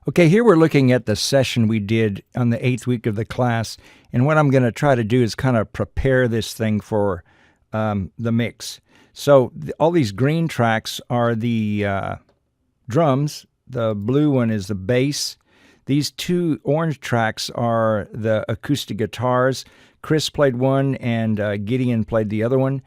Okay, here we're looking at the session we did on the 8th week of the class, and what I'm going to try to do is kind of prepare this thing for the mix. So all these green tracks are the drums, the blue one is the bass, these two orange tracks are the acoustic guitars. Chris played one and Gideon played the other one.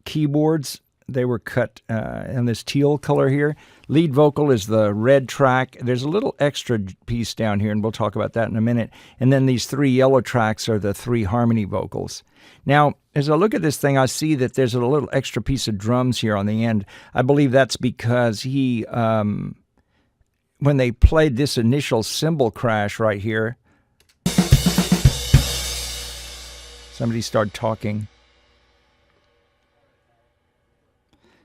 Keyboards, they were cut in this teal color here. Lead vocal is the red track. There's a little extra piece down here, and we'll talk about that in a minute. And then these three yellow tracks are the three harmony vocals. Now, as I look at this thing, I see that there's a little extra piece of drums here on the end. I believe that's because he, when they played this initial cymbal crash right here, somebody started talking.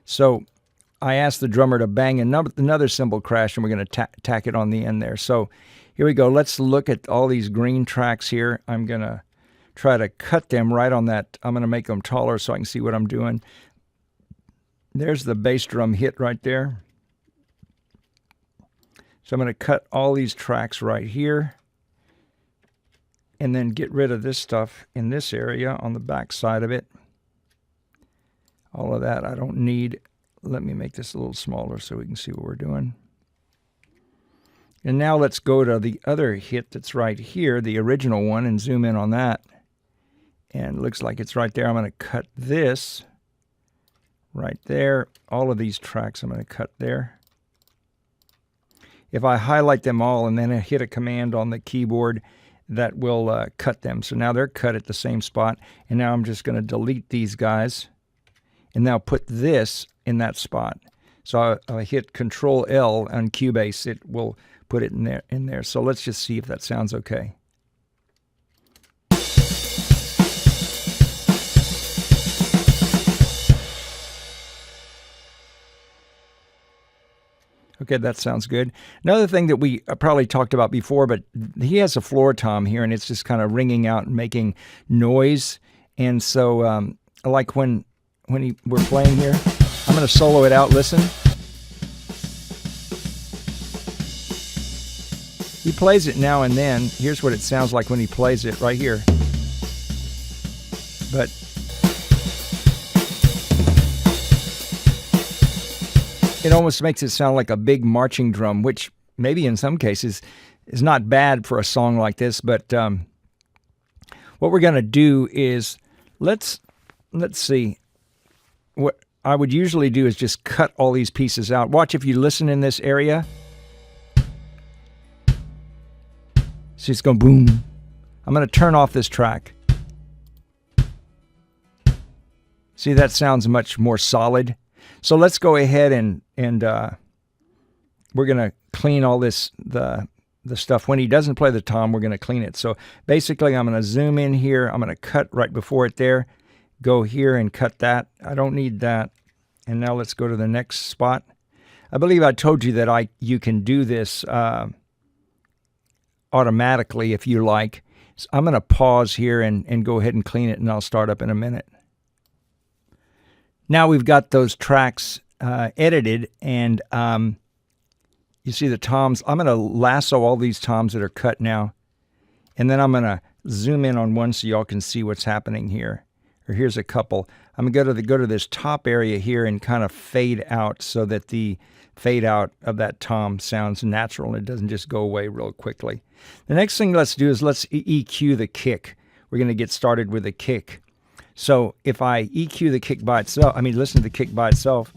So I asked the drummer to bang another cymbal crash, and we're going to tack it on the end there. So here we go. Let's look at all these green tracks here. I'm going to try to cut them right on that. I'm going to make them taller so I can see what I'm doing. There's the bass drum hit right there. So I'm going to cut all these tracks right here and then get rid of this stuff in this area on the back side of it. All of that I don't need. Let me make this a little smaller so we can see what we're doing. And now let's go to the other hit that's right here, the original one, and zoom in on that. And it looks like it's right there. I'm going to cut this right there. All of these tracks I'm going to cut there. If I highlight them all and then I hit a command on the keyboard, that will cut them. So now they're cut at the same spot. And now I'm just going to delete these guys and now put this in that spot. So I hit Control L on Cubase. It will put it in there. So let's just see if that sounds okay. Okay, that sounds good. Another thing that we probably talked about before, but he has a floor tom here, and it's just kind of ringing out and making noise. And so, like when we're playing here, I'm going to solo it out. Listen. He plays it now and then. Here's what it sounds like when he plays it right here. But it almost makes it sound like a big marching drum, which maybe in some cases is not bad for a song like this. But what we're going to do is let's see. What I would usually do is just cut all these pieces out. Watch if you listen in this area. See, it's going boom. I'm going to turn off this track. See, that sounds much more solid. So let's go ahead and we're going to clean all this, the stuff. When he doesn't play the tom, we're going to clean it. So basically, I'm going to zoom in here. I'm going to cut right before it there. Go here and cut that. I don't need that. And now let's go to the next spot. I believe I told you that you can do this automatically if you like. So I'm going to pause here and go ahead and clean it, and I'll start up in a minute. Now we've got those tracks edited, and you see the toms. I'm going to lasso all these toms that are cut now, and then I'm going to zoom in on one so y'all can see what's happening here. Or here's a couple. I'm going to go to this top area here and kind of fade out so that the fade out of that tom sounds natural and it doesn't just go away real quickly. The next thing let's do is let's EQ the kick. We're going to get started with the kick. So if I EQ the kick by itself, listen to the kick by itself,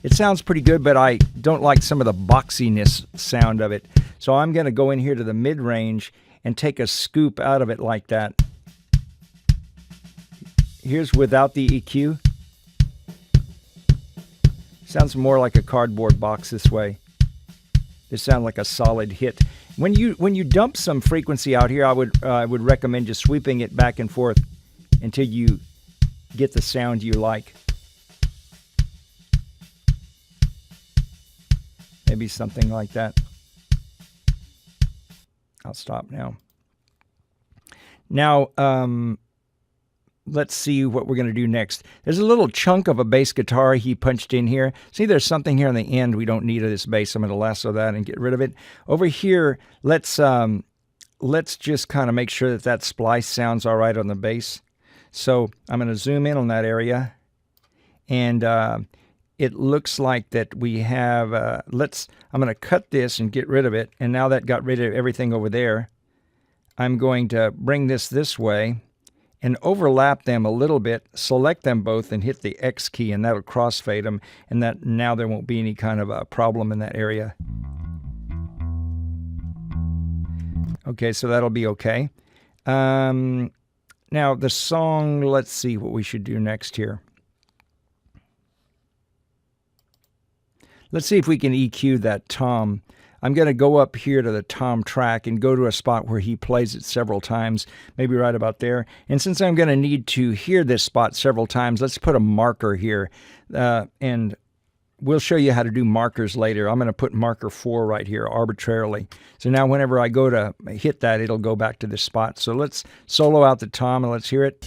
it sounds pretty good, but I don't like some of the boxiness sound of it. So I'm going to go in here to the mid-range and take a scoop out of it like that. Here's without the EQ. Sounds more like a cardboard box this way. This sounds like a solid hit. When you dump some frequency out here, I would recommend just sweeping it back and forth until you get the sound you like. Maybe something like that. I'll stop now. Now, let's see what we're going to do next. There's a little chunk of a bass guitar he punched in here. See, there's something here on the end we don't need of this bass. I'm going to lasso that and get rid of it. Over here, let's just kind of make sure that that splice sounds all right on the bass. So I'm going to zoom in on that area, and it looks like that we have, I'm going to cut this and get rid of it, and now that got rid of everything over there, I'm going to bring this way and overlap them a little bit, select them both, and hit the X key, and that'll crossfade them, and that now there won't be any kind of a problem in that area. Okay, so that'll be okay. Now, the song, let's see what we should do next here. Let's see if we can EQ that tom. I'm going to go up here to the tom track and go to a spot where he plays it several times, maybe right about there. And since I'm going to need to hear this spot several times, let's put a marker here. And we'll show you how to do markers later. I'm going to put marker 4 right here arbitrarily. So now whenever I go to hit that, it'll go back to this spot. So let's solo out the tom and let's hear it.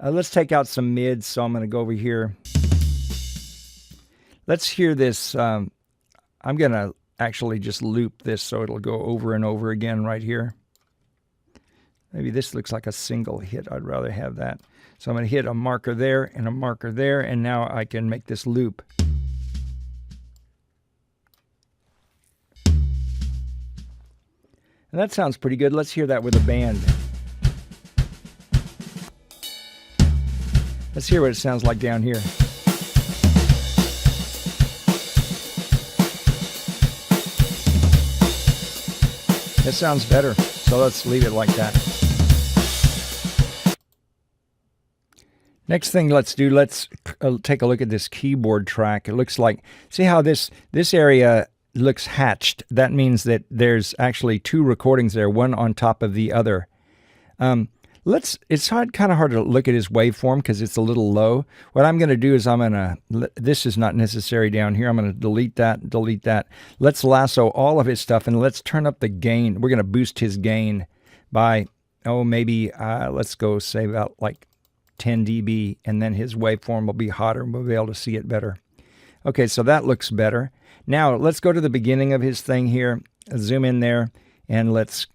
Let's take out some mids. So I'm going to go over here. Let's hear this. I'm going to actually just loop this so it'll go over and over again right here. Maybe this looks like a single hit. I'd rather have that. So I'm going to hit a marker there and a marker there, and now I can make this loop. And that sounds pretty good. Let's hear that with a band. Let's hear what it sounds like down here. That sounds better, so let's leave it like that. Next thing let's do, let's take a look at this keyboard track. It looks like, see how this area looks hatched? That means that there's actually 2 recordings there, one on top of the other. It's kind of hard to look at his waveform because it's a little low. What I'm going to do is this is not necessary down here. I'm going to delete that. Let's lasso all of his stuff and let's turn up the gain. We're going to boost his gain by, maybe let's go say about like 10 dB, and then his waveform will be hotter and we'll be able to see it better. Okay, so that looks better. Now let's go to the beginning of his thing here, zoom in there, and let's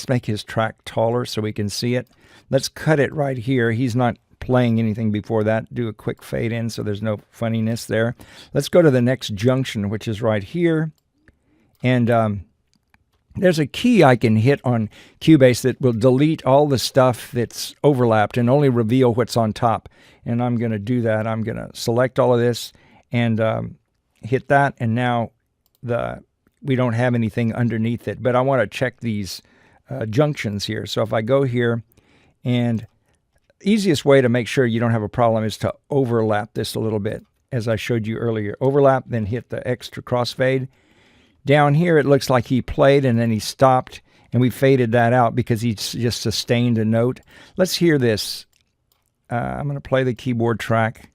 make his track taller so we can see it. Let's cut it right here. He's not playing anything before that. Do a quick fade in so there's no funniness there. Let's go to the next junction, which is right here. And there's a key I can hit on Cubase that will delete all the stuff that's overlapped and only reveal what's on top. And I'm going to do that. I'm going to select all of this and hit that. And now we don't have anything underneath it. But I want to check these junctions here. So if I go here, and easiest way to make sure you don't have a problem is to overlap this a little bit, as I showed you earlier. Overlap, then hit the extra crossfade. Down here, it looks like he played and then he stopped, and we faded that out because he just sustained a note. Let's hear this. I'm going to play the keyboard track.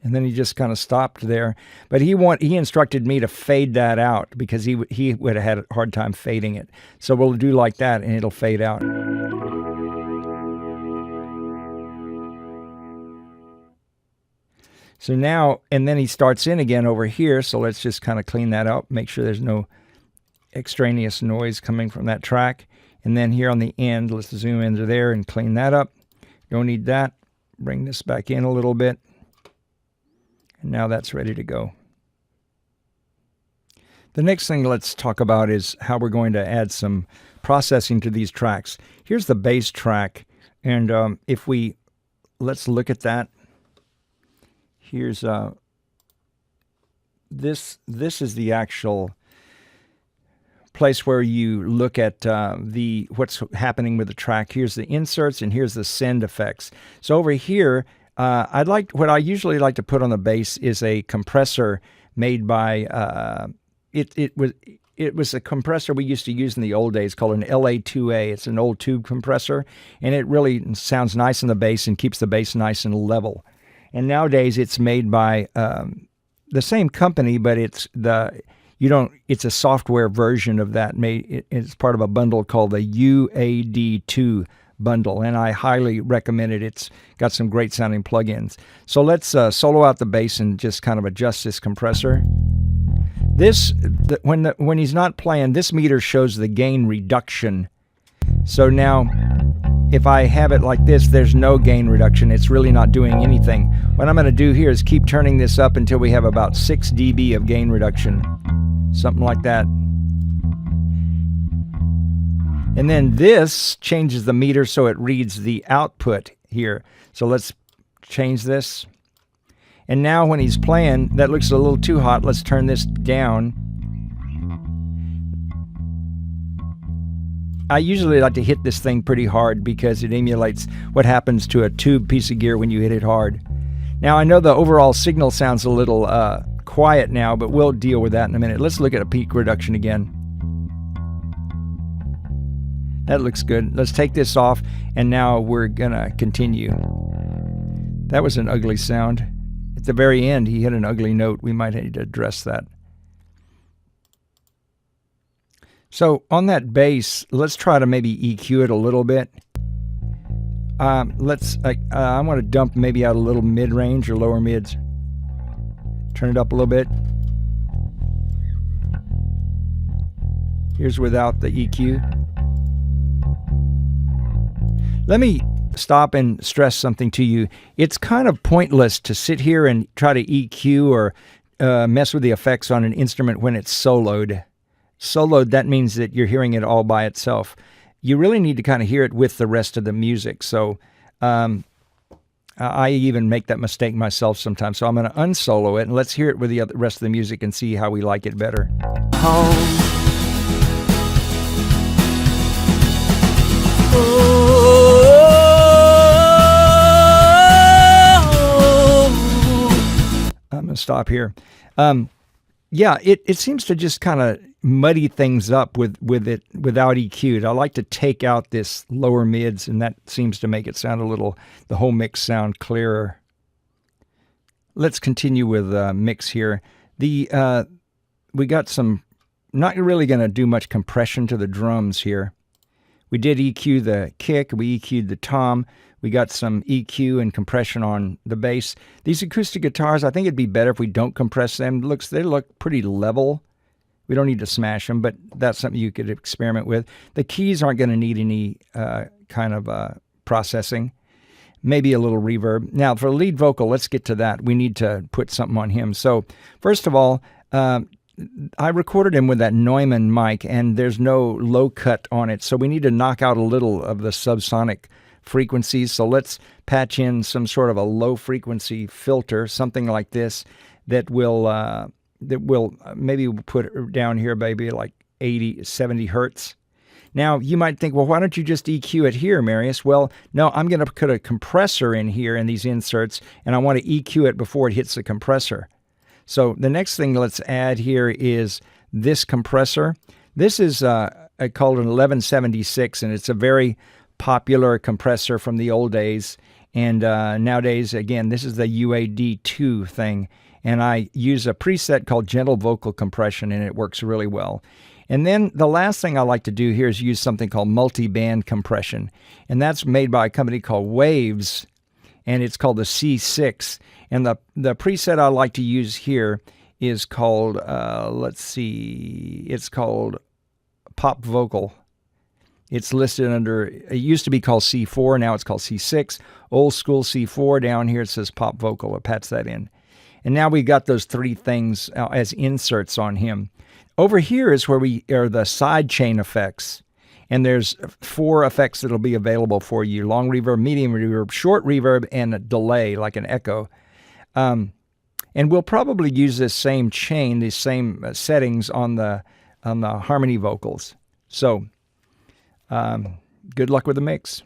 And then he just kind of stopped there. But he instructed me to fade that out because he would have had a hard time fading it. So we'll do like that, and it'll fade out. So now, and then he starts in again over here, so let's just kind of clean that up, make sure there's no extraneous noise coming from that track. And then here on the end, let's zoom into there and clean that up. Don't need that. Bring this back in a little bit. And now that's ready to go. The next thing let's talk about is how we're going to add some processing to these tracks. Here's the bass track, and let's look at that. Here's this is the actual place where you look at what's happening with the track. Here's the inserts and here's the send effects. So over here, what I usually like to put on the bass is a compressor made by it was a compressor we used to use in the old days called an LA2A. It's an old tube compressor, and it really sounds nice in the bass and keeps the bass nice and level. And nowadays it's made by the same company, but You don't. It's a software version of that. It's part of a bundle called the UAD2 bundle, and I highly recommend it. It's got some great sounding plugins. So let's solo out the bass and just kind of adjust this compressor. When he's not playing, this meter shows the gain reduction. So now, if I have it like this, there's no gain reduction. It's really not doing anything. What I'm going to do here is keep turning this up until we have about 6 dB of gain reduction. Something like that. And then this changes the meter so it reads the output here. So let's change this. And now when he's playing, that looks a little too hot. Let's turn this down. I usually like to hit this thing pretty hard because it emulates what happens to a tube piece of gear when you hit it hard. Now I know the overall signal sounds a little quiet now, but we'll deal with that in a minute. Let's look at a peak reduction again. That looks good. Let's take this off, and now we're gonna continue. That was an ugly sound. At the very end, he hit an ugly note. We might need to address that. So on that bass, let's try to maybe EQ it a little bit. I want to dump maybe out a little mid-range or lower mids. Turn it up a little bit. Here's without the EQ. Let me stop and stress something to you. It's kind of pointless to sit here and try to EQ or mess with the effects on an instrument when it's soloed. Soloed, that means that you're hearing it all by itself. You really need to kind of hear it with the rest of the music. So I even make that mistake myself sometimes. So I'm going to unsolo it, and let's hear it with the rest of the music and see how we like it better. Home. I'm going to stop here. Yeah, it seems to just kind of muddy things up with it without EQ'd. I like to take out this lower mids, and that seems to make it sound the whole mix sound clearer. Let's continue with mix here. We got some, not really going to do much compression to the drums here. We did EQ the kick, we EQ'd the tom, we got some EQ and compression on the bass. These acoustic guitars, I think it'd be better if we don't compress them. They look pretty level. We don't need to smash them, but that's something you could experiment with. The keys aren't going to need any kind of processing. Maybe a little reverb. Now, for lead vocal, let's get to that. We need to put something on him. So, first of all, I recorded him with that Neumann mic, and there's no low cut on it, so we need to knock out a little of the subsonic frequencies. So let's patch in some sort of a low frequency filter, something like this, that will maybe we'll put it down here, maybe like 80, 70 hertz. Now, you might think, well, why don't you just EQ it here, Marius? Well, no, I'm going to put a compressor in here in these inserts, and I want to EQ it before it hits the compressor. So the next thing let's add here is this compressor. This is called an 1176, and it's a very popular compressor from the old days. And nowadays, again, this is the UAD2 thing. And I use a preset called gentle vocal compression, and it works really well. And then the last thing I like to do here is use something called multi-band compression. And that's made by a company called Waves, and it's called the C6. And the preset I like to use here is called, it's called Pop Vocal. It's listed under, it used to be called C4, now it's called C6. Old school C4, down here it says Pop Vocal. It pats that in. And now we've got those three things as inserts on him. Over here is where we are the side chain effects. And there's 4 effects that'll be available for you: long reverb, medium reverb, short reverb, and a delay, like an echo. And we'll probably use this same chain, these same settings on the harmony vocals. So, good luck with the mix.